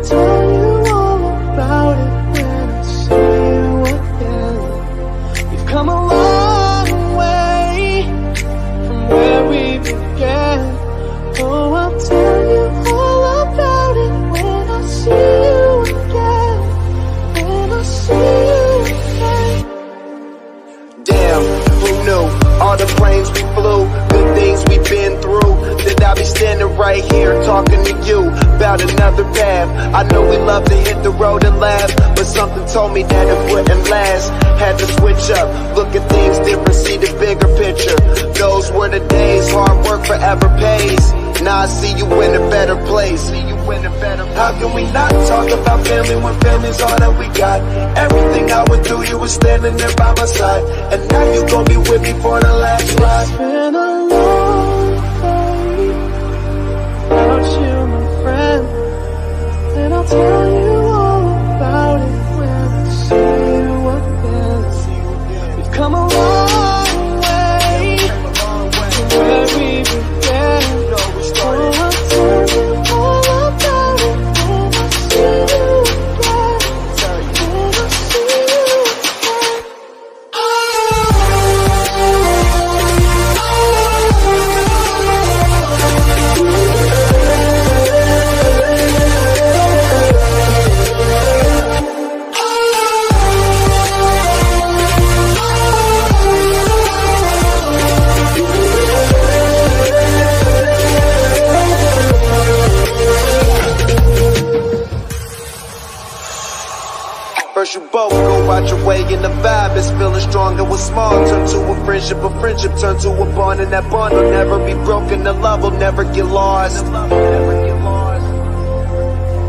tell you all about it when I see you again. We've come a long way from where we began. Oh, I'll tell you all about it when I see you again. When I see you again. Damn, who knew? All the planes we flew, good things we've been through. That I'll be standing right here talking to you about another path. I know we love to hit the road and laugh, but something told me that it wouldn't last. Had to switch up, look at things different, see the bigger picture. Those were the days, hard work forever pays. Now I see you in a better place. How can we not talk about family when family's all that we got? Everything I went through, you were standing there by my side, and now you gon' be with me for the last ride. It's been a long day without you, my friend, and I'll tell you all about it when I see you again. We've come a long way from where we began. Oh, I'll tell you all about it when I see you again. When I see you again. First you both go out your way and the vibe is feeling stronger. What's small turn to a friendship turn to a bond, and that bond will never be broken. The love will never get lost.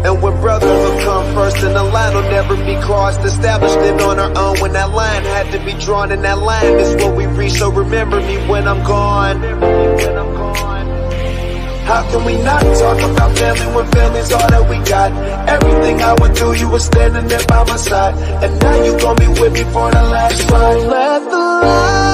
And when brotherhood come first, and the line will never be crossed. Established it on our own when that line had to be drawn, and that line is what we reach. So remember me when I'm gone. How can we not talk about family when family's all that we got? Everything I went through, you were standing there by my side, and now you gon' be with me for the last ride. Let the light